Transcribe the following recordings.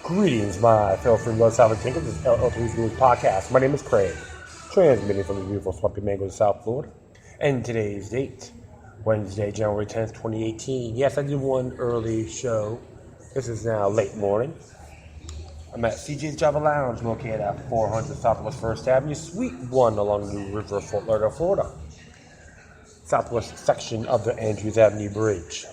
Greetings, my fellow free blood Southern Tinkers. This is LL3's News Podcast. My name is Craig, transmitting from the beautiful Swampy Mangoes, South Florida. And today's date, Wednesday, January 10th, 2018. Yes, I did one early show. This is now late morning. I'm at CJ's Java Lounge, located at 400 Southwest 1st Avenue, Suite 1 along the River of Fort Lauderdale, Florida. Southwest section of the Andrews Avenue Bridge.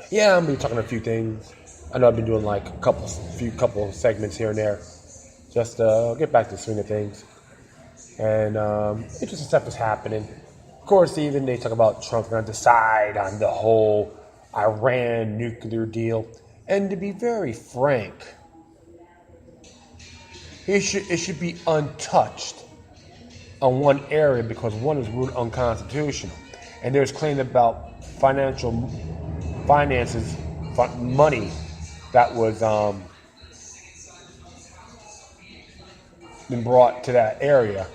Yeah, I'm going to be talking a few things. I know I've been doing like a couple of segments here and there, just to get back to the swing of things. And interesting stuff is happening. Of course, even they talk about Trump's going to decide on the whole Iran nuclear deal. And to be very frank, it should be untouched on one area because one is ruled unconstitutional. And there's claim about money that was been brought to that area.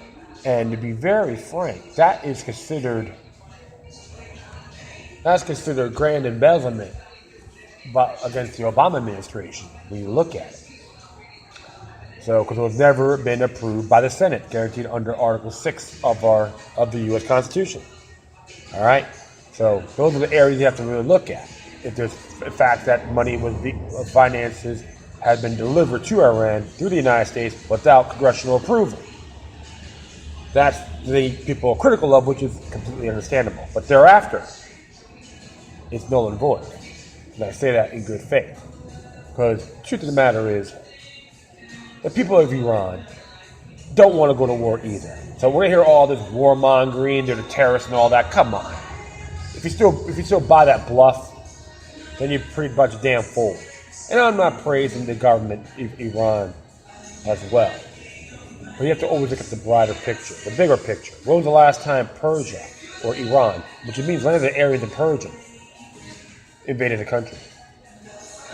And to be very frank, that's considered grand embezzlement against the Obama administration when you look at it. So, because it was never been approved by the Senate, guaranteed under Article 6 of the U.S. Constitution. All right? So, those are the areas you have to really look at. If there's the fact that finances had been delivered to Iran through the United States without congressional approval. That's the people are critical of, which is completely understandable. But thereafter, it's null and void. And I say that in good faith. Because the truth of the matter is, the people of Iran don't want to go to war either. So we're going to hear all this warmongering, they're the terrorists and all that. Come on. If you still buy that bluff, then you're pretty much a damn fool. And I'm not praising the government of Iran as well. But you have to always look at the brighter picture, the bigger picture. When was the last time Persia, or Iran, which means land of the Aryans and Persians, invaded a country?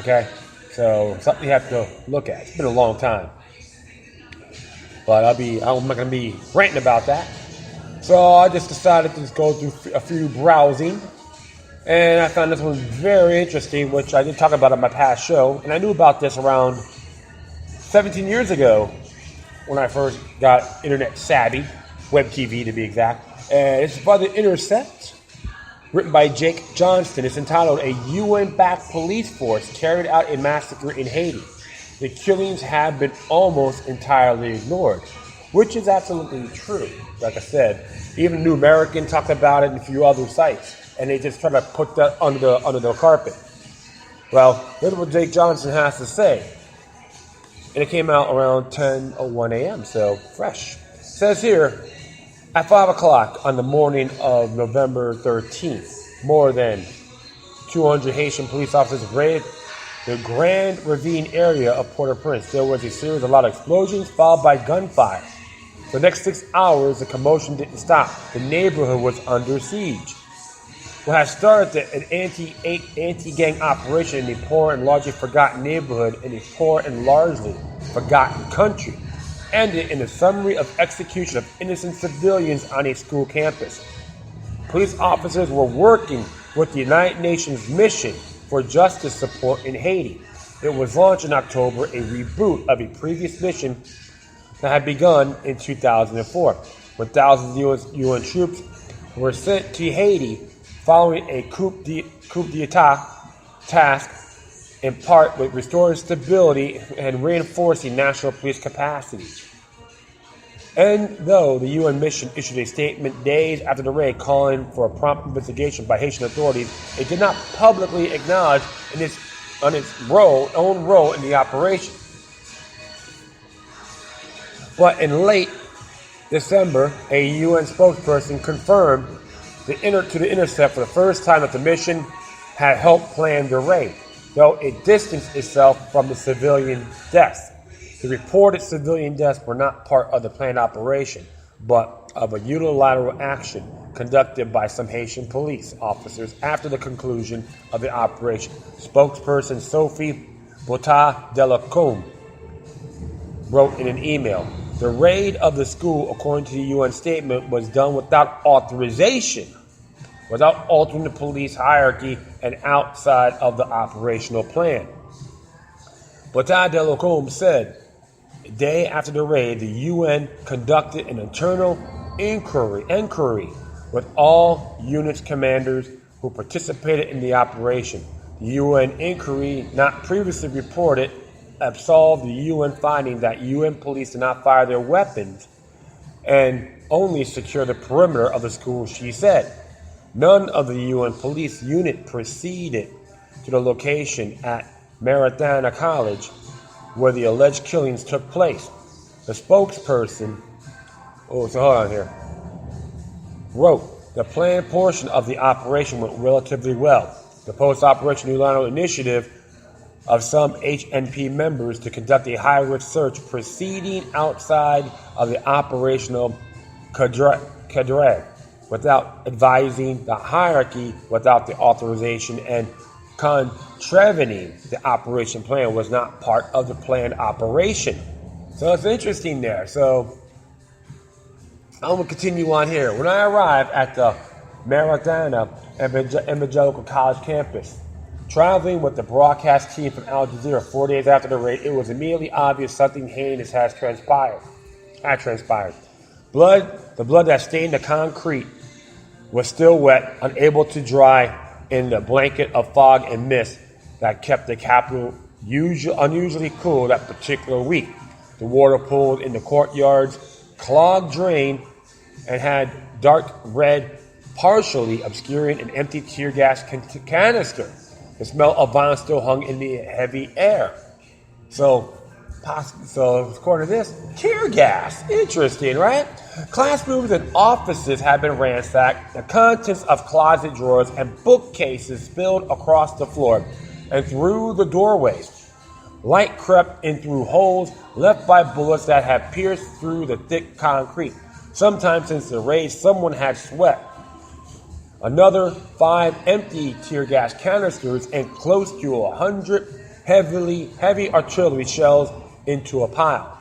Okay? So, something you have to look at. It's been a long time. But I'm not going to be ranting about that. So, I just decided to just go through a few browsing. And I found this one very interesting, which I did talk about on my past show. And I knew about this around 17 years ago when I first got internet savvy, web TV to be exact. And it's by The Intercept, written by Jake Johnston. It's entitled, "A UN-Backed Police Force Carried Out a Massacre in Haiti. The Killings Have Been Almost Entirely Ignored," which is absolutely true. Like I said, even New American talked about it and a few other sites. And they just try to put that under the carpet. Well, here's what Jake Johnson has to say. And it came out around 10:01 a.m., so fresh. It says here, at 5 o'clock on the morning of November 13th, more than 200 Haitian police officers raided the Grand Ravine area of Port-au-Prince. There was a series of loud explosions followed by gunfire. For the next 6 hours, the commotion didn't stop. The neighborhood was under siege. What had started an anti-gang operation in a poor and largely forgotten neighborhood in a poor and largely forgotten country ended in a summary of execution of innocent civilians on a school campus. Police officers were working with the United Nations Mission for Justice Support in Haiti. It was launched in October, a reboot of a previous mission that had begun in 2004, when thousands of UN troops were sent to Haiti following a coup d'etat task, in part with restoring stability and reinforcing national police capacity. And though the UN mission issued a statement days after the raid calling for a prompt investigation by Haitian authorities, it did not publicly acknowledge its own role in the operation. But in late December, a UN spokesperson confirmed to The Intercept for the first time that the mission had helped plan the raid, though it distanced itself from the civilian deaths. The reported civilian deaths were not part of the planned operation, but of a unilateral action conducted by some Haitian police officers after the conclusion of the operation. Spokesperson Sophie Bota-Delacombe wrote in an email, "The raid of the school, according to the UN statement, was done without authorization, without altering the police hierarchy and outside of the operational plan." Botta de Locombe said, a day after the raid, the UN conducted an internal inquiry with all units commanders who participated in the operation. The UN inquiry, not previously reported, absolved the UN finding that UN police did not fire their weapons and only secure the perimeter of the school, she said. None of the UN police unit proceeded to the location at Maratana College where the alleged killings took place. The spokesperson, wrote, the planned portion of the operation went relatively well. The post-operation Ulano initiative of some HNP members to conduct a high-risk search proceeding outside of the operational cadre without advising the hierarchy, without the authorization, and contravening the operation plan was not part of the planned operation. So it's interesting there. So I'm going to continue on here. When I arrived at the Maratana Evangelical College campus, traveling with the broadcast team from Al Jazeera 4 days after the raid, it was immediately obvious something heinous had transpired. The blood that stained the concrete was still wet, unable to dry in the blanket of fog and mist that kept the capital unusually cool that particular week. The water pooled in the courtyards, clogged drain, and had dark red, partially obscuring an empty tear gas canister. The smell of violence still hung in the heavy air. So according to this, tear gas. Interesting, right? Classrooms and offices had been ransacked. The contents of closet drawers and bookcases spilled across the floor and through the doorways. Light crept in through holes left by bullets that had pierced through the thick concrete. Sometime since the raid, someone had swept another 5 empty tear gas canisters and close to 100 heavy artillery shells into a pile.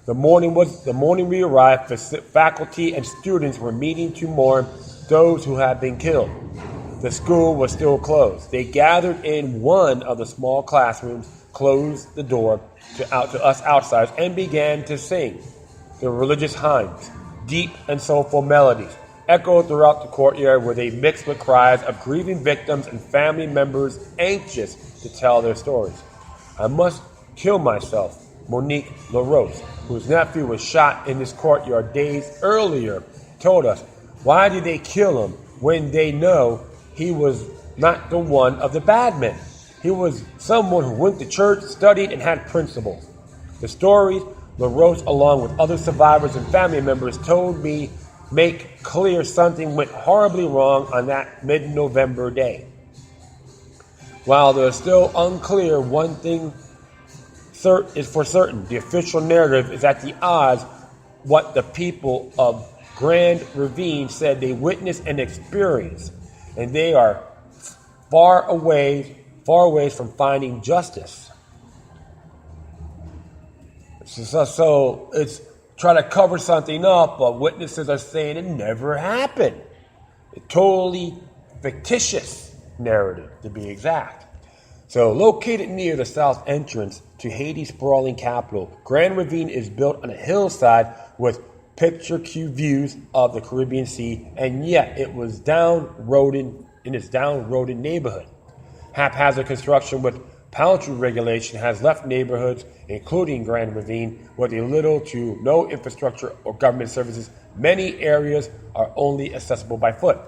The morning we arrived, faculty and students were meeting to mourn those who had been killed. The school was still closed. They gathered in one of the small classrooms, closed the door to us outsiders, and began to sing. The religious hymns, deep and soulful melodies, echoed throughout the courtyard where they mixed with cries of grieving victims and family members anxious to tell their stories. I must kill myself, Monique LaRose, whose nephew was shot in this courtyard days earlier, told us. Why did they kill him when they know he was not the one of the bad men? He was someone who went to church, studied, and had principles. The stories LaRose, along with other survivors and family members, told me make clear something went horribly wrong on that mid-November day. While there's still unclear, one thing is for certain. The official narrative is at the odds what the people of Grand Ravine said they witnessed and experienced, and they are far away from finding justice. So it's trying to cover something up, but witnesses are saying it never happened. A totally fictitious narrative, to be exact. So, located near the south entrance to Haiti's sprawling capital, Grand Ravine is built on a hillside with picturesque views of the Caribbean Sea, and yet it was down-roaded neighborhood. Haphazard construction with paltry regulation has left neighborhoods, including Grand Ravine, with a little to no infrastructure or government services. Many areas are only accessible by foot.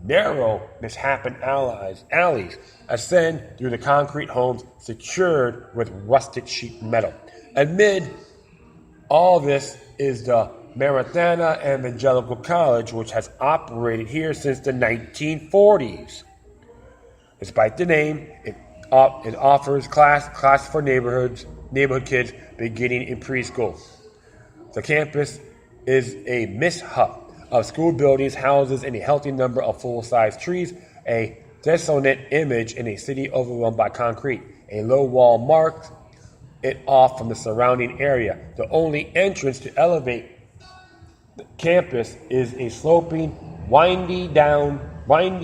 Narrow, misshapen alleys ascend through the concrete homes secured with rusted sheet metal. Amid all this is the Maratana Evangelical College, which has operated here since the 1940s. Despite the name, it offers class for neighborhood kids beginning in preschool. The campus is a mishap of school buildings, houses, and a healthy number of full-size trees, a desolate image in a city overwhelmed by concrete. A low wall marks it off from the surrounding area. The only entrance to elevate the campus is a sloping, windy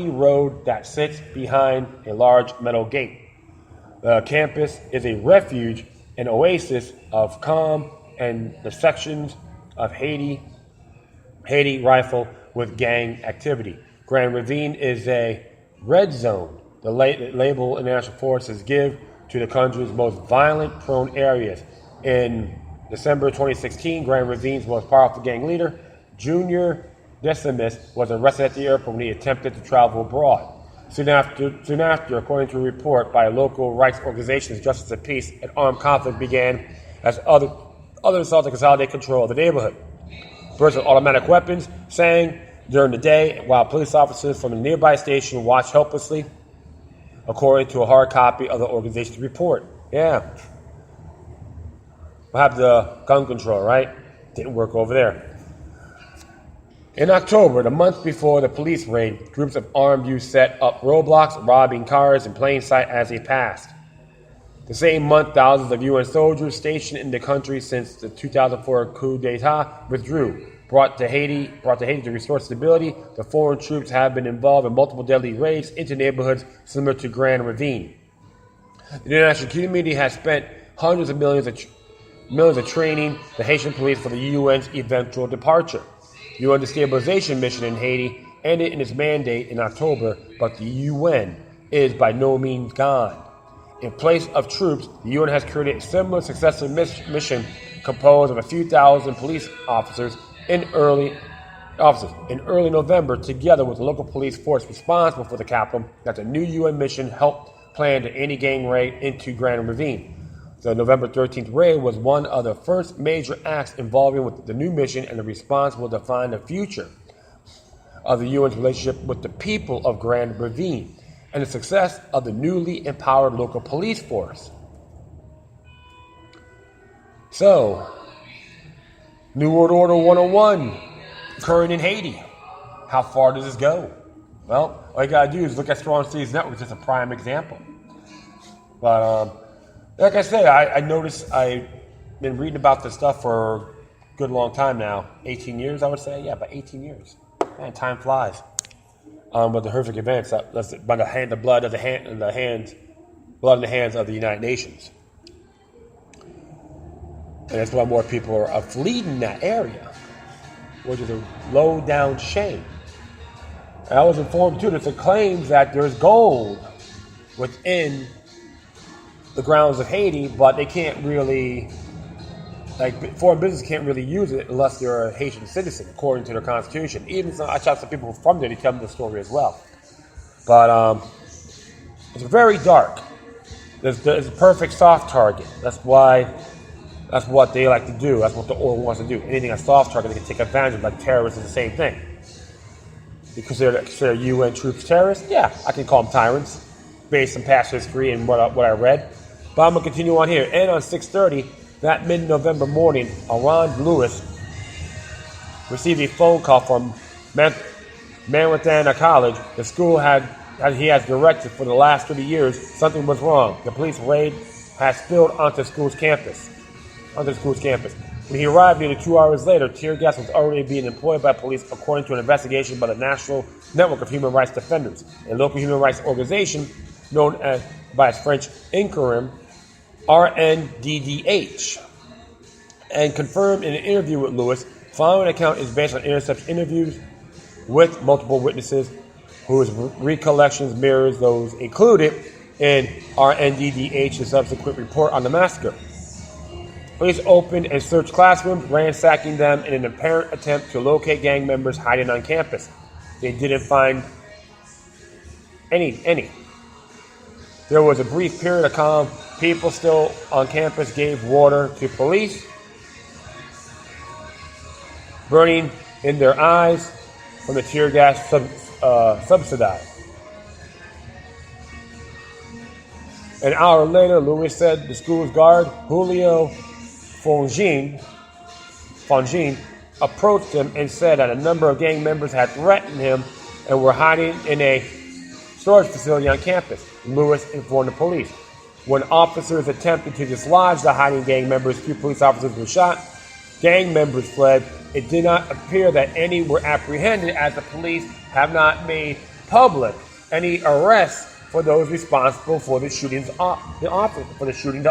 road that sits behind a large metal gate. The campus is a refuge an oasis of calm and the sections of Haiti rifle with gang activity. Grand Ravine is a red zone, the label international forces give to the country's most violent-prone areas. In December 2016, Grand Ravine's most powerful gang leader, Junior Decimus, was arrested at the airport when he attempted to travel abroad. Soon after, according to a report by local rights organizations, Justice of Peace, an armed conflict began as others sought to consolidate control of the neighborhood. Birds with automatic weapons sang during the day, while police officers from a nearby station watched helplessly, according to a hard copy of the organization's report. Yeah. We'll have the gun control, right? Didn't work over there. In October, the month before the police raid, groups of armed youth set up roadblocks, robbing cars in plain sight as they passed. The same month, thousands of UN soldiers stationed in the country since the 2004 coup d'etat withdrew. Brought to Haiti to restore stability, the foreign troops have been involved in multiple deadly raids into neighborhoods similar to Grand Ravine. The international community has spent hundreds of millions of training the Haitian police for the UN's eventual departure. UN destabilization mission in Haiti ended in its mandate in October, but the UN is by no means gone. In place of troops, the UN has created a similar successful mission composed of a few thousand police officers in early November, together with the local police force responsible for the capital, that the new UN mission helped plan the anti-gang raid into Grand Ravine. The November 13th raid was one of the first major acts involving with the new mission, and the response will define the future of the UN's relationship with the people of Grand Ravine and the success of the newly empowered local police force. So, New World Order 101 occurring in Haiti. How far does this go? Well, all you gotta do is look at Strong Cities Network. It's just a prime example. But like I said, I noticed I've been reading about this stuff for a good long time now. 18 years, I would say. Yeah, about 18 years. Man, time flies. But the horrific events, that's by the blood in the hands of the United Nations. And that's why more people are fleeing that area, which is a low-down shame. And I was informed, too, there's a claim that there's gold within the grounds of Haiti, but they can't really, foreign business can't really use it unless you're a Haitian citizen, according to their constitution. Even so, I talked to people from there, they tell me the story as well. But it's very dark. There's a perfect soft target. That's what they like to do. That's what the order wants to do. Anything a soft target, they can take advantage of. Like terrorists is the same thing. You consider UN troops terrorists? Yeah, I can call them tyrants, based on past history and what I read. But I'm going to continue on here. And on 6:30, that mid-November morning, Aron Lewis received a phone call from Manhattan College. The school he has directed for the last 30 years, something was wrong. The police raid has spilled onto the school's campus. When he arrived nearly 2 hours later, tear gas was already being employed by police, according to an investigation by the National Network of Human Rights Defenders, a local human rights organization known by its French acronym RNDDH, and confirmed in an interview with Lewis. Following account is based on intercept interviews with multiple witnesses whose recollections mirrors those included in RNDDH's subsequent report on the massacre. Police opened and searched classrooms, ransacking them in an apparent attempt to locate gang members hiding on campus. They didn't find any. There was a brief period of calm. People still on campus gave water to police, burning in their eyes from the tear gas subsidized. An hour later, Lewis said the school's guard, Julio Flaunting, approached him and said that a number of gang members had threatened him and were hiding in a storage facility on campus. Lewis informed the police. When officers attempted to dislodge the hiding gang members, 2 police officers were shot. Gang members fled. It did not appear that any were apprehended, as the police have not made public any arrests for those responsible for the shooting to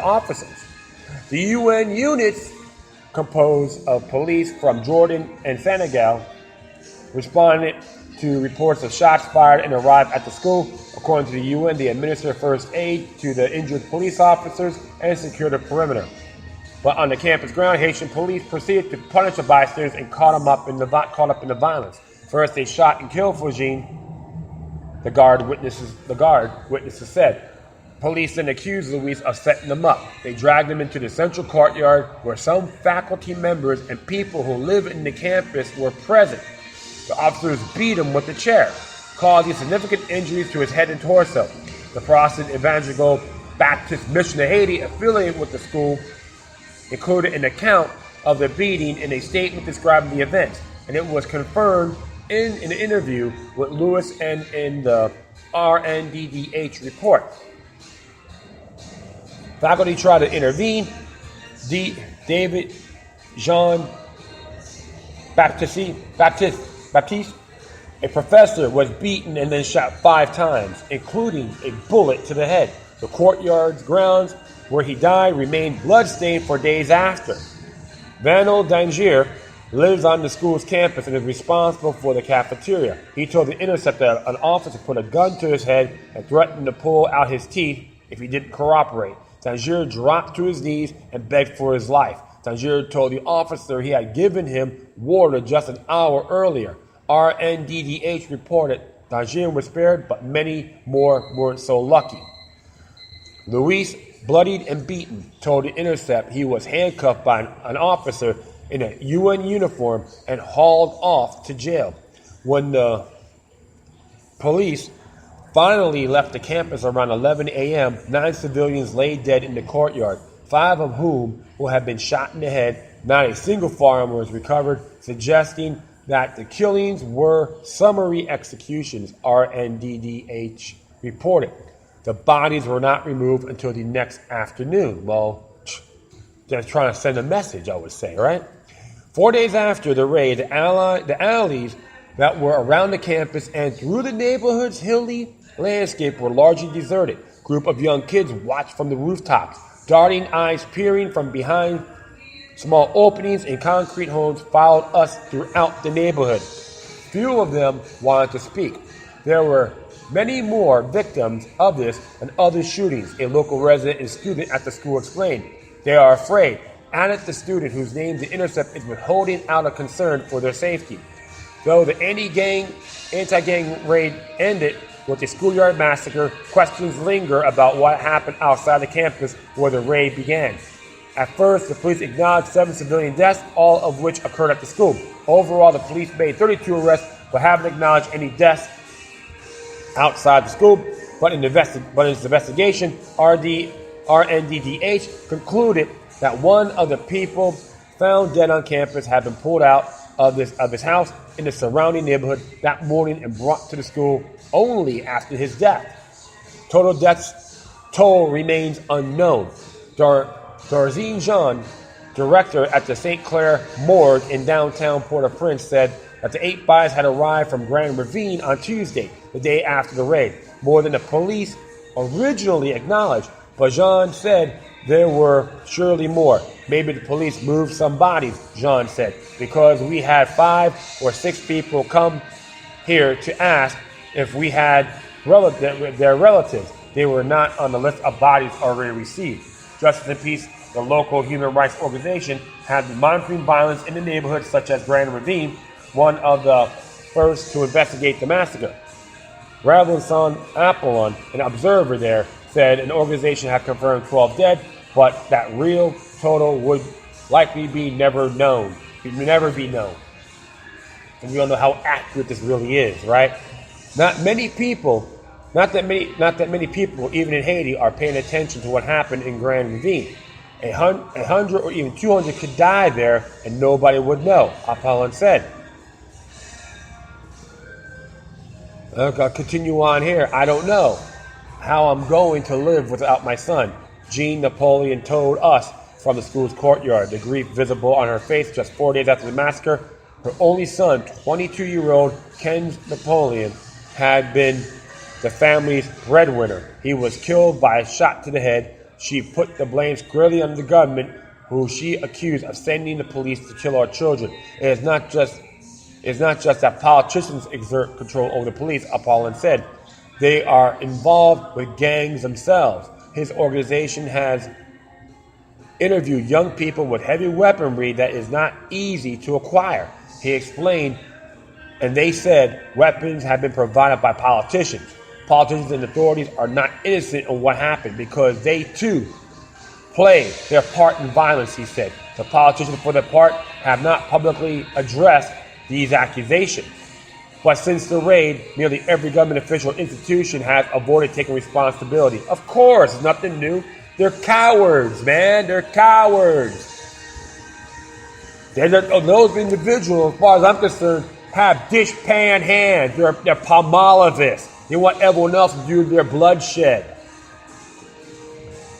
officers. The UN units, composed of police from Jordan and Senegal, responded to reports of shots fired and arrived at the school. According to the UN, they administered first aid to the injured police officers and secured the perimeter. But on the campus ground, Haitian police proceeded to punish the bystanders and caught up in the violence. First, they shot and killed Flaunting, the guard witnesses said. Police then accused Luis of setting them up. They dragged him into the central courtyard where some faculty members and people who live in the campus were present. The officers beat him with a chair, causing significant injuries to his head and torso. The Protestant Evangelical Baptist Mission of Haiti, affiliated with the school, included an account of the beating in a statement describing the events, and it was confirmed in an interview with Lewis and in the RNDDH report. Faculty tried to intervene. David Jean Baptiste, a professor, was beaten and then shot 5 times, including a bullet to the head. The courtyard's grounds where he died remained bloodstained for days after. Vanel Dangier lives on the school's campus and is responsible for the cafeteria. He told The Intercept that an officer put a gun to his head and threatened to pull out his teeth if he didn't cooperate. Dangier dropped to his knees and begged for his life. Dangier told the officer he had given him water just an hour earlier. RNDDH reported Dangier was spared, but many more weren't so lucky. Luis, bloodied and beaten, told The Intercept he was handcuffed by an officer in a UN uniform and hauled off to jail. When the police finally left the campus around 11 a.m., 9 civilians lay dead in the courtyard, 5 of whom had been shot in the head. Not a single firearm was recovered, suggesting that the killings were summary executions, RNDDH reported. The bodies were not removed until the next afternoon. Well, they're trying to send a message, I would say, right? 4 days after the raid, the alleys that were around the campus and through the neighborhood's hilly landscape were largely deserted. A group of young kids watched from the rooftops, darting eyes peering from behind small openings in concrete homes followed us throughout the neighborhood. Few of them wanted to speak. There were many more victims of this and other shootings, a local resident and student at the school explained. They are afraid, added the student whose name The Intercept is withholding out of concern for their safety. Though the anti-gang raid ended with the schoolyard massacre, questions linger about what happened outside the campus where the raid began. At first, the police acknowledged 7 civilian deaths, all of which occurred at the school. Overall, the police made 32 arrests, but haven't acknowledged any deaths outside the school. But in its investigation, RNDDH concluded that one of the people found dead on campus had been pulled out of his house in the surrounding neighborhood that morning and brought to the school only after his death. Total deaths toll remains unknown. Darzine Jean, director at the St. Clair Morgue in downtown Port-au-Prince, said that the 8 bodies had arrived from Grand Ravine on Tuesday, the day after the raid, more than the police originally acknowledged. But Jean said there were surely more. Maybe the police moved some bodies, Jean said, because we had 5 or 6 people come here to ask if we had their relatives. They were not on the list of bodies already received. Justice and Peace, the local human rights organization, had been monitoring violence in the neighborhood, such as Grand Ravine, one of the first to investigate the massacre. Ravlinson Apollon, an observer there, said an organization had confirmed 12 dead, but that real total would likely be never be known. And we don't know how accurate this really is, right? Not that many people, even in Haiti, are paying attention to what happened in Grand Ravine. 100 or even 200 could die there, and nobody would know, Apollon said. I'll continue on here. I don't know how I'm going to live without my son, Jean Napoleon told us from the school's courtyard, the grief visible on her face just 4 days after the massacre. Her only son, 22-year-old Ken Napoleon, had been the family's breadwinner. He was killed by a shot to the head she put the blame squarely on the government, who she accused of sending the police to kill our children. It's not just that politicians exert control over the police, Apollon said. They are involved with gangs themselves. His organization has interviewed young people with heavy weaponry that is not easy to acquire. He explained, and they said weapons have been provided by politicians. Politicians and authorities are not innocent of what happened because they too play their part in violence, he said. The politicians, for their part, have not publicly addressed these accusations. But since the raid, nearly every government official or institution has avoided taking responsibility. Of course, it's nothing new. They're cowards, man. They're cowards. Those individuals, as far as I'm concerned, have dishpan hands. They're Palmolivists. They want everyone else to do their bloodshed.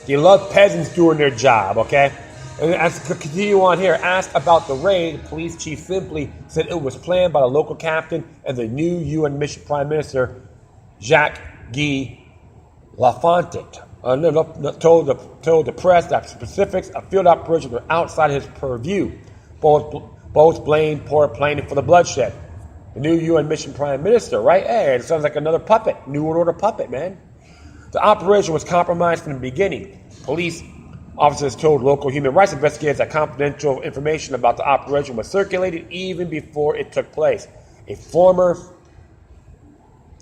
They love peasants doing their job, okay? And as to continue on here, asked about the raid, the police chief simply said it was planned by the local captain and the new UN mission prime minister, Jacques-Guy Lafont. Told the press that specifics of field operations were outside his purview. Both blamed poor planning for the bloodshed. The new UN mission prime minister, right? Hey, it sounds like another puppet. New World Order puppet, man. The operation was compromised from the beginning. Police officers told local human rights investigators that confidential information about the operation was circulated even before it took place. A former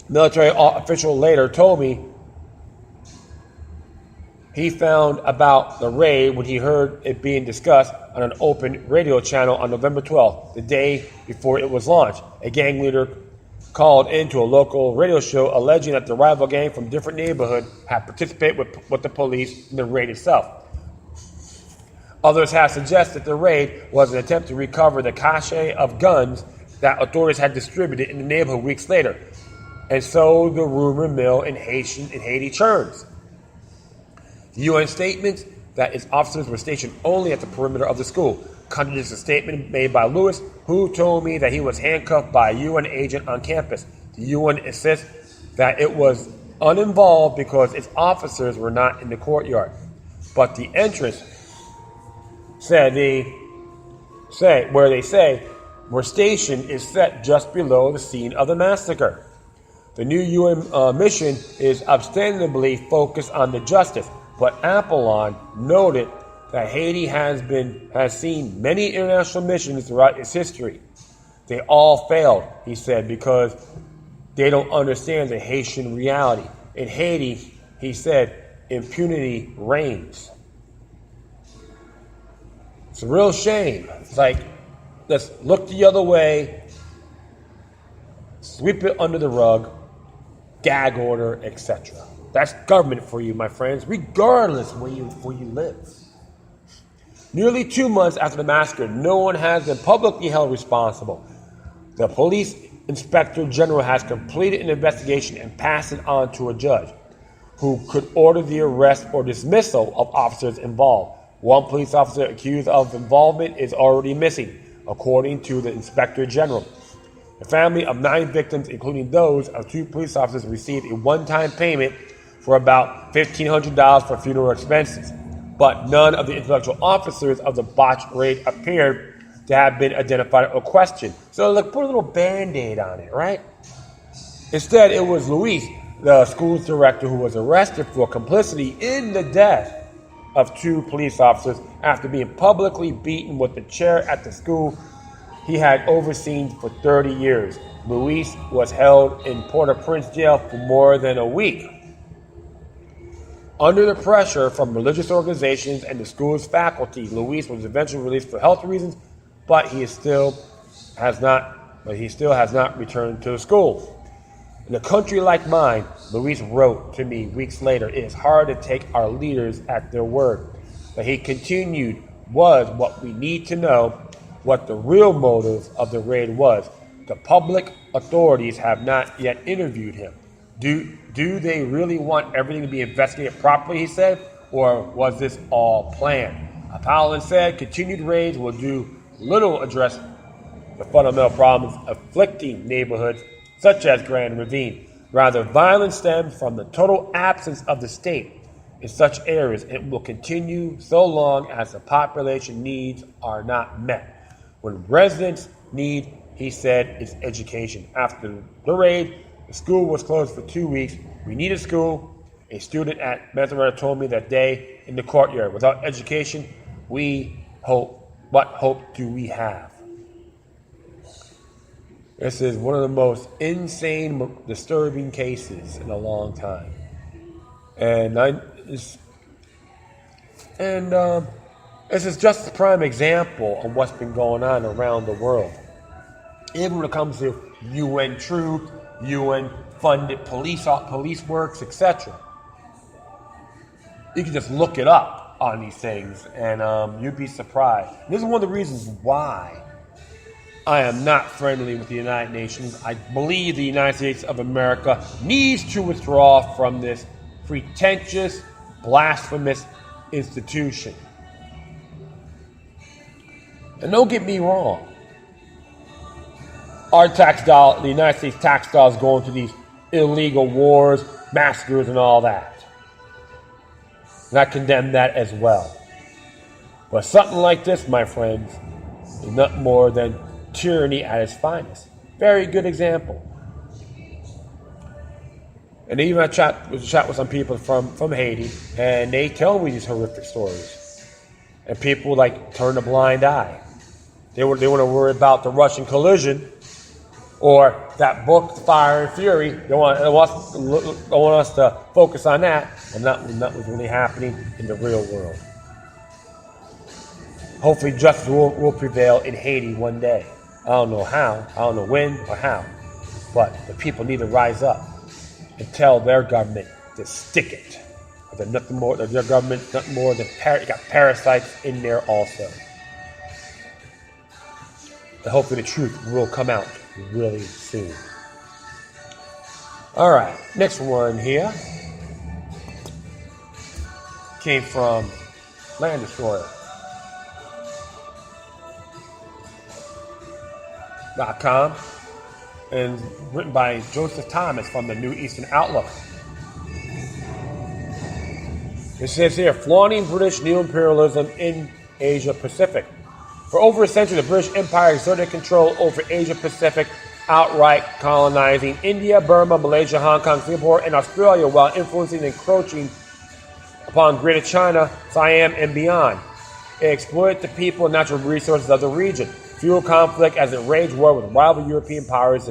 military official later told me he found about the raid when he heard it being discussed on an open radio channel on November 12th, the day before it was launched. A gang leader called into a local radio show alleging that the rival gang from different neighborhoods had participated with the police in the raid itself. Others have suggested the raid was an attempt to recover the cache of guns that authorities had distributed in the neighborhood weeks later. And so the rumor mill in Haiti churns. The UN statement that its officers were stationed only at the perimeter of the school contradicts a statement made by Lewis, who told me that he was handcuffed by a UN agent on campus. The UN insists that it was uninvolved because its officers were not in the courtyard. But the entrance where they say were stationed is set just below the scene of the massacre. The new UN mission is ostensibly focused on the justice, but Apollon noted that Haiti has seen many international missions throughout its history. They all failed, he said, because they don't understand the Haitian reality. In Haiti, he said, impunity reigns. It's a real shame. It's like, let's look the other way, sweep it under the rug, gag order, etc. That's government for you, my friends, regardless where you live. Nearly 2 months after the massacre, no one has been publicly held responsible. The police inspector general has completed an investigation and passed it on to a judge, who could order the arrest or dismissal of officers involved. One police officer accused of involvement is already missing, according to the inspector general. The family of 9 victims, including those of 2 police officers, received a one-time payment for about $1,500 for funeral expenses. But none of the intellectual officers of the botched raid appeared to have been identified or questioned. So look, put a little Band-Aid on it, right? Instead, it was Luis, the school's director, who was arrested for complicity in the death of 2 police officers after being publicly beaten with the chair at the school he had overseen for 30 years. Luis was held in Port-au-Prince jail for more than a week. Under the pressure from religious organizations and the school's faculty, Luis was eventually released for health reasons, but he still has not returned to the school. In a country like mine, Luis wrote to me weeks later, it is hard to take our leaders at their word. But he continued, was what we need to know what the real motive of the raid was. The public authorities have not yet interviewed him. Do they really want everything to be investigated properly, he said, or was this all planned? Apollon said continued raids will do little address the fundamental problems afflicting neighborhoods such as Grand Ravine. Rather, violence stems from the total absence of the state. in such areas. It will continue so long as the population needs are not met. When residents need, he said, is education. After the raid, the school was closed for 2 weeks. We need a school. A student at Massacre told me that day in the courtyard. Without education, what hope do we have? This is one of the most insane, disturbing cases in a long time. This is just a prime example of what's been going on around the world. Even when it comes to UN troops, UN-funded police works, etc. You can just look it up on these things, and you'd be surprised. This is one of the reasons why I am not friendly with the United Nations. I believe the United States of America needs to withdraw from this pretentious, blasphemous institution. And don't get me wrong. The United States tax dollars going to these illegal wars, massacres, and all that. And I condemn that as well. But something like this, my friends, is nothing more than tyranny at its finest. Very good example. And even I chat with some people from Haiti, and they tell me these horrific stories. And people turn a blind eye. They want to worry about the Russian collusion or that book, Fire and Fury. They want us to focus on that, and not what's really happening in the real world. Hopefully justice will prevail in Haiti one day. I don't know how, I don't know when or how, but the people need to rise up and tell their government to stick it. Their government, nothing more than got parasites in there also. And hopefully the truth will come out really soon. All right, next one here came from Land Destroyer.com and written by Joseph Thomas from the New Eastern Outlook. It says here, flaunting British Neo-Imperialism in Asia Pacific. For over a century, the British Empire exerted control over Asia Pacific, outright colonizing India, Burma, Malaysia, Hong Kong, Singapore, and Australia, while influencing and encroaching upon Greater China, Siam, and beyond. It exploited the people and natural resources of the region, fueled conflict as it waged war with rival European powers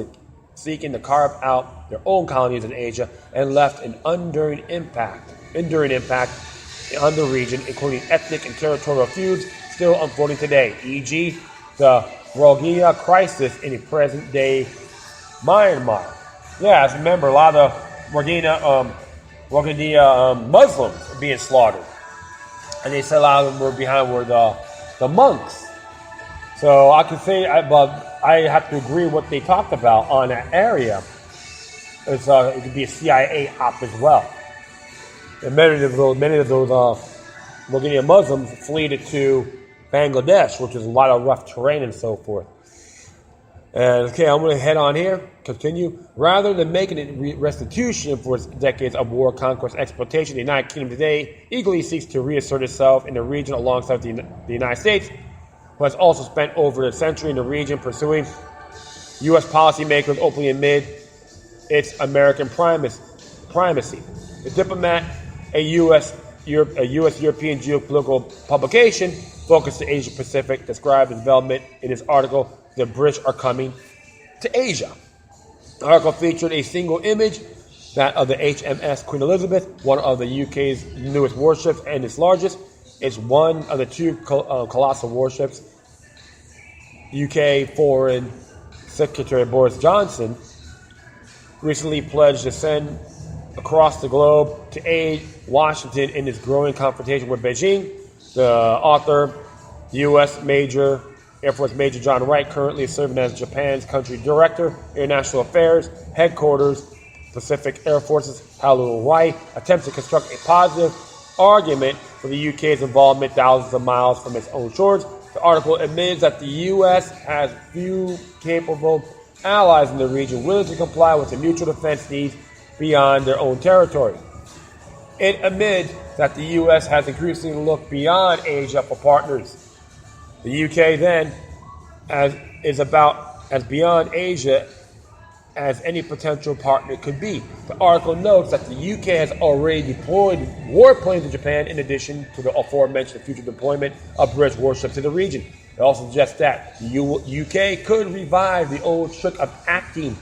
seeking to carve out their own colonies in Asia, and left an enduring impact on the region, including ethnic and territorial feuds still unfolding today, e.g., the Rohingya crisis in the present-day Myanmar. Yeah, I remember a lot of Rohingya Muslims are being slaughtered, and they said a lot of them were the monks. So I can say, I have to agree with what they talked about on that area. It could be a CIA op as well. And many of those Rohingya Muslims fled to Bangladesh, which is a lot of rough terrain and so forth. And okay, I'm going to head on here, continue. Rather than making it restitution for its decades of war, conquest, exploitation, the United Kingdom today eagerly seeks to reassert itself in the region alongside the United States, who has also spent over a century in the region pursuing U.S. policymakers openly amid its American primacy. The Diplomat, a U.S.-European geopolitical publication focused to Asia Pacific, described the development in his article, "The British Are Coming to Asia." The article featured a single image, that of the HMS Queen Elizabeth, one of the UK's newest warships and its largest. It's one of the two colossal warships. UK Foreign Secretary Boris Johnson recently pledged to send across the globe to aid Washington in its growing confrontation with Beijing. The author, U.S. Air Force Major John Wright, currently serving as Japan's country director, International Affairs, Headquarters, Pacific Air Forces, Hawaii, attempts to construct a positive argument for the UK's involvement thousands of miles from its own shores. The article admits that the U.S. has few capable allies in the region willing to comply with the mutual defense needs beyond their own territory. It admits that the U.S. has increasingly looked beyond Asia for partners. The U.K. then is about as beyond Asia as any potential partner could be. The article notes that the UK has already deployed warplanes to Japan in addition to the aforementioned future deployment of British warships to the region. It also suggests that the UK could revive the old trick of acting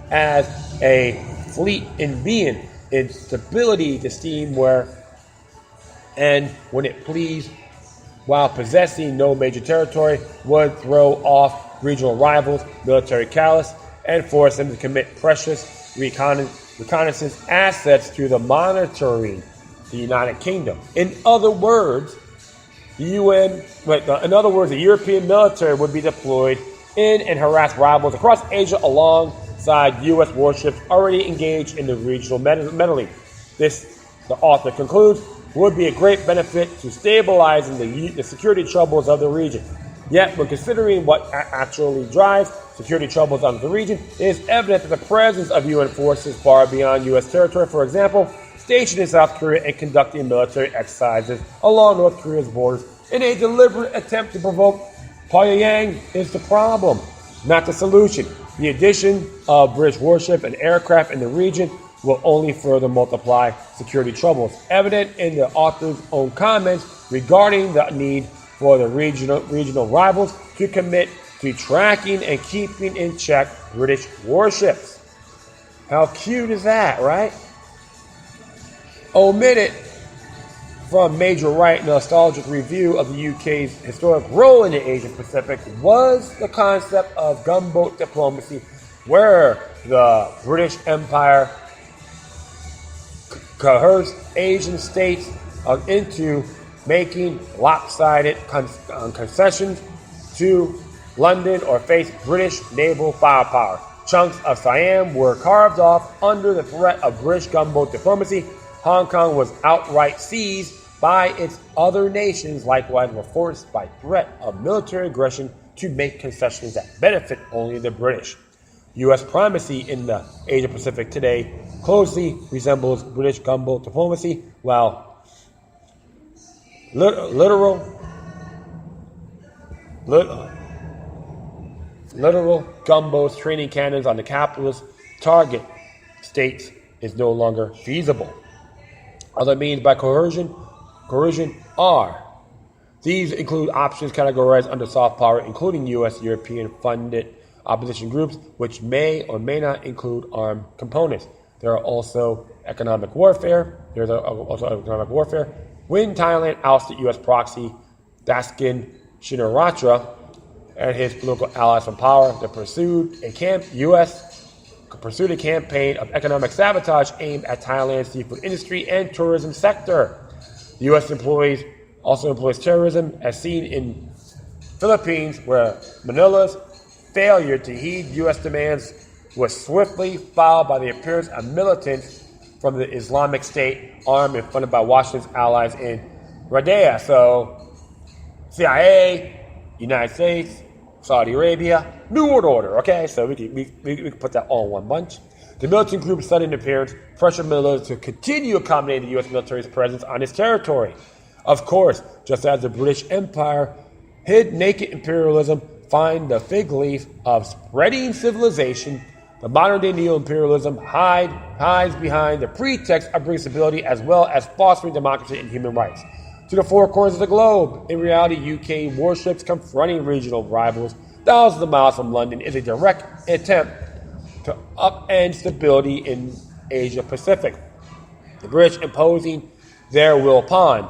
as a fleet in being, its ability to steam where and when it pleased, while possessing no major territory, would throw off regional rivals' military callous and force them to commit precious reconnaissance assets to the monitoring the United Kingdom. In other words, the European military would be deployed in and harass rivals across Asia alongside U.S. warships already engaged in the regional meddling. This, the author concludes, would be a great benefit to stabilizing the security troubles of the region. Yet, when considering what actually drives security troubles out of the region, it is evident that the presence of UN forces far beyond U.S. territory, for example, stationed in South Korea and conducting military exercises along North Korea's borders in a deliberate attempt to provoke Pyongyang is the problem, not the solution. The addition of British warships and aircraft in the region will only further multiply security troubles, evident in the author's own comments regarding the need for the regional rivals to commit to tracking and keeping in check British warships. How cute is that, right? Omitted from major right nostalgic review of the UK's historic role in the Asian Pacific was the concept of gunboat diplomacy, where the British Empire coerced Asian states into making lopsided concessions to London or face British naval firepower. Chunks of Siam were carved off under the threat of British gunboat diplomacy. Hong Kong was outright seized by its other nations, likewise were forced by threat of military aggression to make concessions that benefit only the British. U.S. primacy in the Asia-Pacific today closely resembles British gunboat diplomacy, while literal gunboats training cannons on the capitalist target states is no longer feasible. Other means by coercion are. These include options categorized under soft power, including U.S. European-funded opposition groups, which may or may not include armed components. There are also economic warfare. When Thailand ousted U.S. proxy Daskin Shinawatra and his political allies from power, they pursued a campaign of economic sabotage aimed at Thailand's seafood industry and tourism sector. The U.S. also employs terrorism, as seen in Philippines, where Manila's failure to heed U.S. demands was swiftly followed by the appearance of militants from the Islamic State, armed and funded by Washington's allies in Riyadh. So, CIA, United States, Saudi Arabia, New World Order. Okay, so we can put that all in one bunch. The militant group sudden appearance pressured Manila to continue accommodating the U.S. military's presence on its territory. Of course, just as the British Empire hid naked imperialism, find the fig leaf of spreading civilization, the modern-day Neo-Imperialism hides behind the pretext of bringing stability as well as fostering democracy and human rights to the four corners of the globe. In reality, UK warships confronting regional rivals thousands of miles from London is a direct attempt to upend stability in Asia Pacific. The British imposing their will upon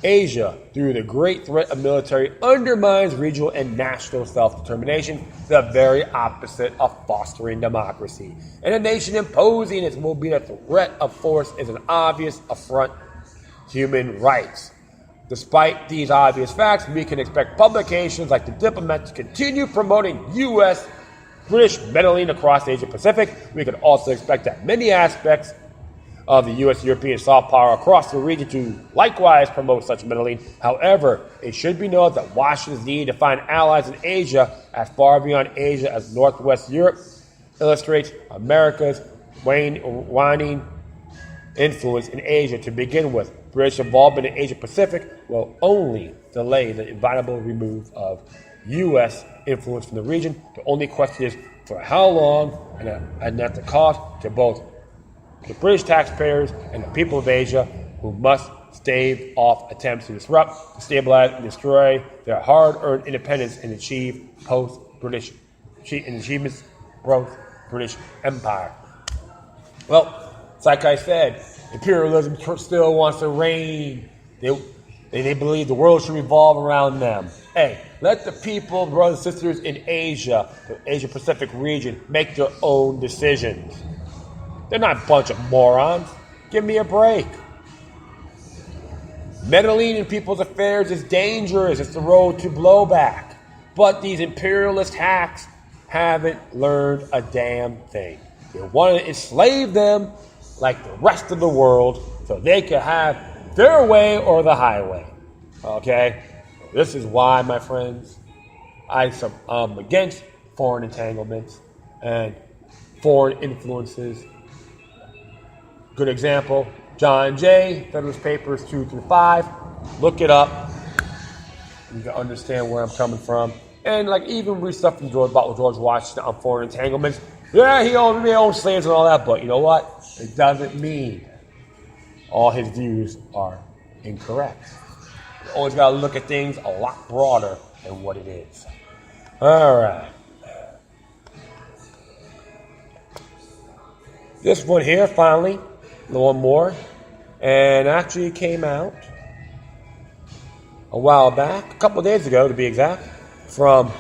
Asia through the great threat of military undermines regional and national self-determination, the very opposite of fostering democracy. And a nation imposing its will be the threat of force is an obvious affront to human rights. Despite these obvious facts, we can expect publications like The Diplomat to continue promoting U.S. British meddling across Asia Pacific. We can also expect that many aspects of the U.S. European soft power across the region to likewise promote such meddling. However, it should be noted that Washington's need to find allies in Asia as far beyond Asia as Northwest Europe illustrates America's waning influence in Asia to begin with. British involvement in Asia Pacific will only delay the inevitable remove of U.S. influence from the region. The only question is for how long and at the cost to both the British taxpayers and the people of Asia, who must stave off attempts to disrupt, destabilize, and destroy their hard-earned independence and achieve post-British achievements, growth, British Empire. Well, it's like I said, imperialism still wants to reign. They believe the world should revolve around them. Hey, let the people, brothers and sisters in Asia, the Asia Pacific region, make their own decisions. They're not a bunch of morons. Give me a break. Meddling in people's affairs is dangerous. It's the road to blowback. But these imperialist hacks haven't learned a damn thing. They want to enslave them like the rest of the world so they can have their way or the highway. Okay? This is why, my friends, I'm against foreign entanglements and foreign influences. Good example, John Jay, Federalist Papers 2-5. Look it up. You can understand where I'm coming from. And like even read stuff from George Washington on foreign entanglements. Yeah, he owned slaves and all that, but you know what? It doesn't mean all his views are incorrect. You always got to look at things a lot broader than what it is. All right. This one here, finally, one more, and actually came out a while back, a couple of days ago to be exact, from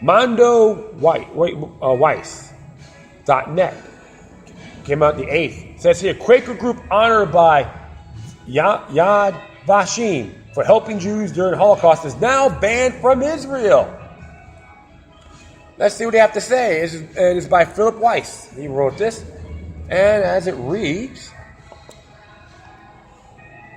MondoWeiss.net. Came out the 8th. It says here, Quaker group honored by Yad Vashem for helping Jews during the Holocaust is now banned from Israel. Let's see what they have to say. It's by Philip Weiss. He wrote this. And as it reads,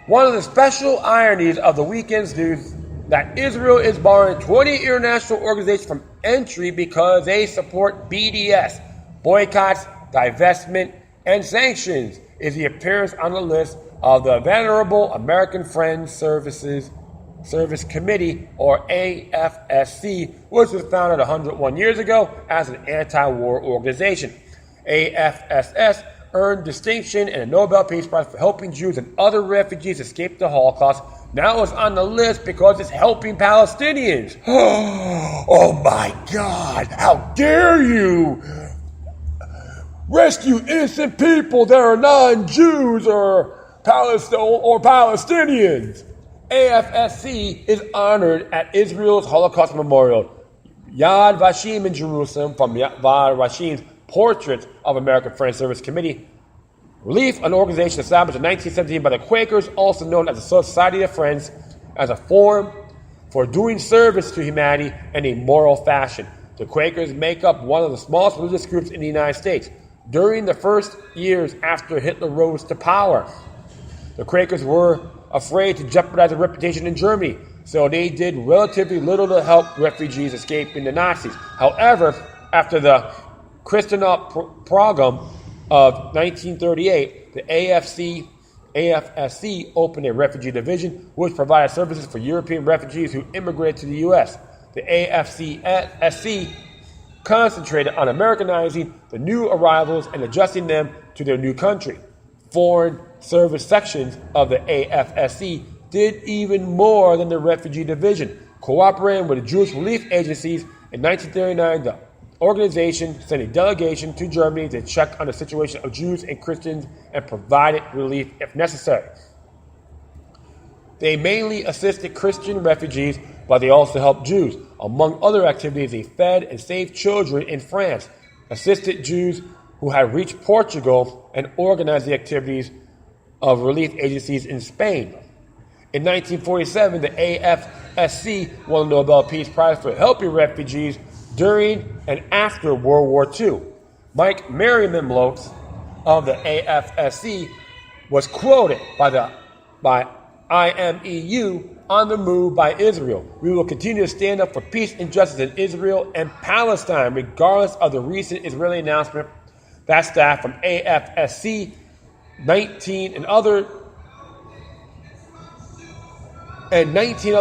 one of the special ironies of the weekend's news that Israel is barring 20 international organizations from entry because they support BDS, boycotts, divestment, and sanctions, is the appearance on the list of the Venerable American Friends Service Committee, or AFSC, which was founded 101 years ago as an anti-war organization. AFSS earned distinction and a Nobel Peace Prize for helping Jews and other refugees escape the Holocaust. Now it's on the list because it's helping Palestinians. Oh my God, how dare you rescue innocent people that are non-Jews or Palestinians. AFSC is honored at Israel's Holocaust Memorial, Yad Vashem in Jerusalem, from Yad Vashem's Portrait of American Friends Service Committee. Relief, an organization established in 1917 by the Quakers, also known as the Society of Friends, as a forum for doing service to humanity in a moral fashion. The Quakers make up one of the smallest religious groups in the United States. During the first years after Hitler rose to power, the Quakers were afraid to jeopardize their reputation in Germany, so they did relatively little to help refugees escaping the Nazis. However, after the Kristallnacht-pogrom of 1938, the AFSC opened a refugee division which provided services for European refugees who immigrated to the U.S. The AFSC concentrated on Americanizing the new arrivals and adjusting them to their new country. Foreign service sections of the AFSC did even more than the refugee division. Cooperating with the Jewish relief agencies in 1939, the organization sent a delegation to Germany to check on the situation of Jews and Christians and provided relief if necessary. They mainly assisted Christian refugees, but they also helped Jews. Among other activities, they fed and saved children in France, assisted Jews who had reached Portugal, and organized the activities of relief agencies in Spain. In 1947, the AFSC won the Nobel Peace Prize for helping refugees during and after World War II. Mike Merriman-Lopes of the AFSC was quoted by IMEU on the move by Israel. We will continue to stand up for peace and justice in Israel and Palestine, regardless of the recent Israeli announcement That staff from AFSC, 19 other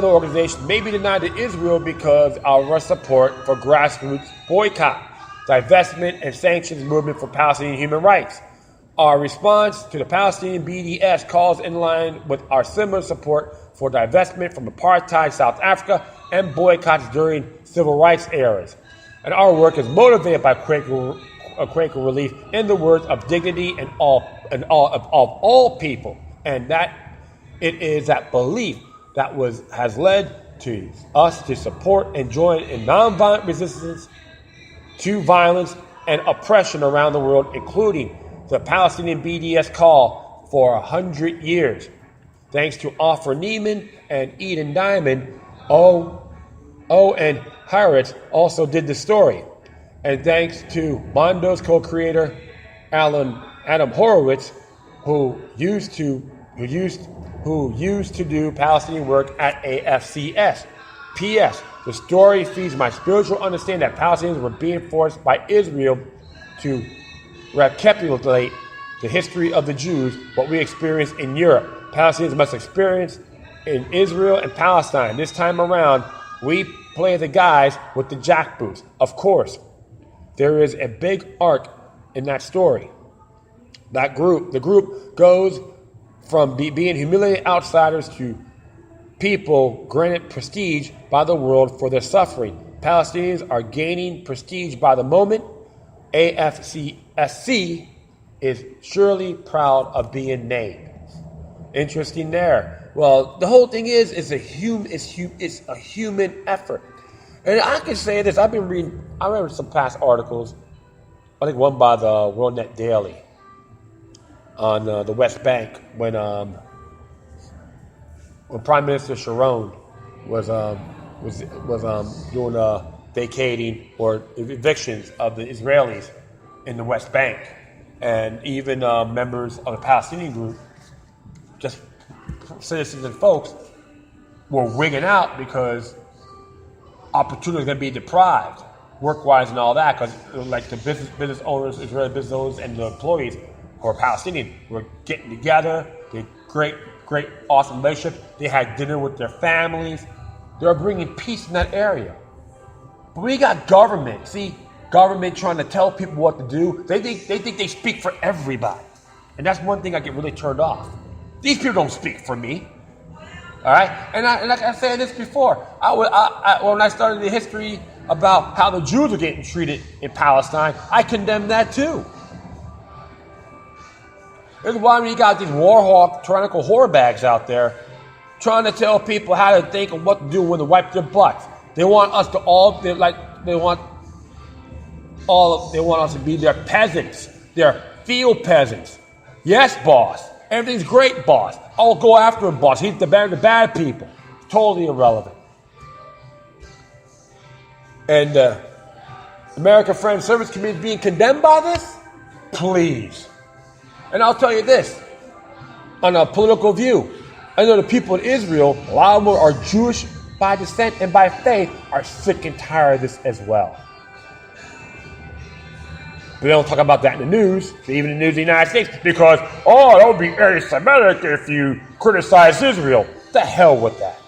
organizations may be denied to Israel because of our support for grassroots boycott, divestment, and sanctions movement for Palestinian human rights. Our response to the Palestinian BDS calls in line with our similar support for divestment from apartheid South Africa and boycotts during civil rights eras. And our work is motivated by Quaker relief in the words of dignity of all people, and that it is that belief that has led to us to support and join in nonviolent resistance to violence and oppression around the world, including the Palestinian BDS call for 100 years. Thanks to Ofer Neiman and Eden Diamond, and Haaretz also did the story. And thanks to Mondo's co-creator Adam Horowitz, who used to do Palestinian work at AFCS. P.S. The story feeds my spiritual understanding that Palestinians were being forced by Israel to recapitulate the history of the Jews, what we experienced in Europe. Palestinians must experience in Israel and Palestine. This time around, we play the guys with the jackboots. Of course, there is a big arc in that story. The group goes from being humiliated outsiders to people granted prestige by the world for their suffering. Palestinians are gaining prestige by the moment. AFCSC is surely proud of being named. Interesting there. Well, the whole thing is it's a human effort. And I can say this, I remember some past articles, I think one by the WorldNet Daily on the West Bank when Prime Minister Sharon was doing vacating or evictions of the Israelis in the West Bank, and even members of the Palestinian group, just citizens and folks, were wigging out because opportunity is going to be deprived, work-wise and all that, because like the business owners, Israeli business owners, and the employees who are Palestinian were getting together. They had great, awesome relationship. They had dinner with their families. They were bringing peace in that area. But we got government trying to tell people what to do. They think they speak for everybody, and that's one thing I get really turned off. These people don't speak for me. All right, and like I said this before, when I started the history about how the Jews are getting treated in Palestine, I condemned that too. This is why when you got these warhawk, tyrannical whorebags out there trying to tell people how to think and what to do when they wipe their butts. They want us to us to be their peasants, their field peasants. Yes, boss. Everything's great, boss. I'll go after him, boss. He's the bad people. Totally irrelevant. And American Friends Service Committee being condemned by this? Please. And I'll tell you this, on a political view, I know the people in Israel, a lot of them are Jewish by descent and by faith, are sick and tired of this as well. But they don't talk about that in the news, even in the news of the United States, because, that would be anti-Semitic if you criticize Israel. The hell with that.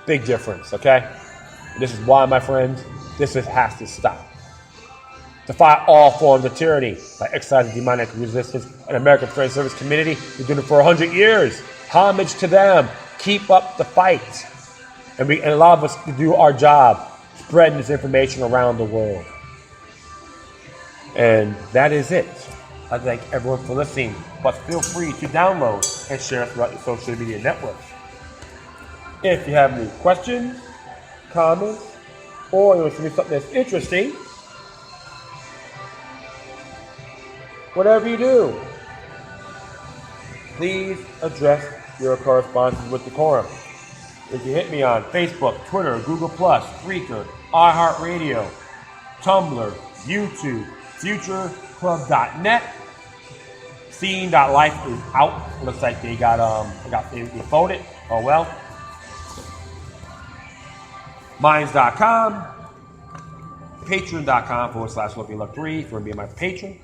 Big difference, okay? This is why, my friends, this has to stop. Defy all forms of tyranny by exercising demonic resistance. And American Friends Service Committee, we've been doing it for 100 years. Homage to them. Keep up the fight. And allow us to do our job, spreading this information around the world. And that is it. I thank everyone for listening, but feel free to download and share throughout your social media networks. If you have any questions, comments, or you want to see something that's interesting, whatever you do, please address your correspondence with decorum. If you hit me on Facebook, Twitter, Google+, Spreaker, iHeartRadio, Tumblr, YouTube, futureclub.net, Scene.life is out. Looks like they folded. Oh well. Minds.com, patreon.com/LookingLuck3 if you want to be my patron.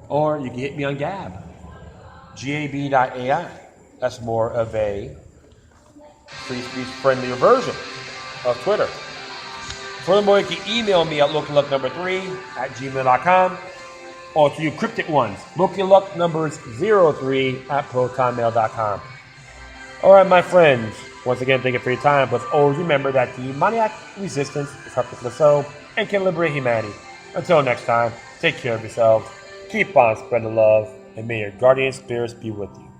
Or you can hit me on Gab. Gab.ai. That's more of a free speech friendlier version of Twitter. Furthermore, you can email me at lookingluck3@gmail.com, or to you cryptic ones, lookingluck03@protonmail.com. All right, my friends. Once again, thank you for your time. But always remember that the demoniac resistance is helplessly so and can liberate humanity. Until next time, take care of yourselves, keep on spreading love, and may your guardian spirits be with you.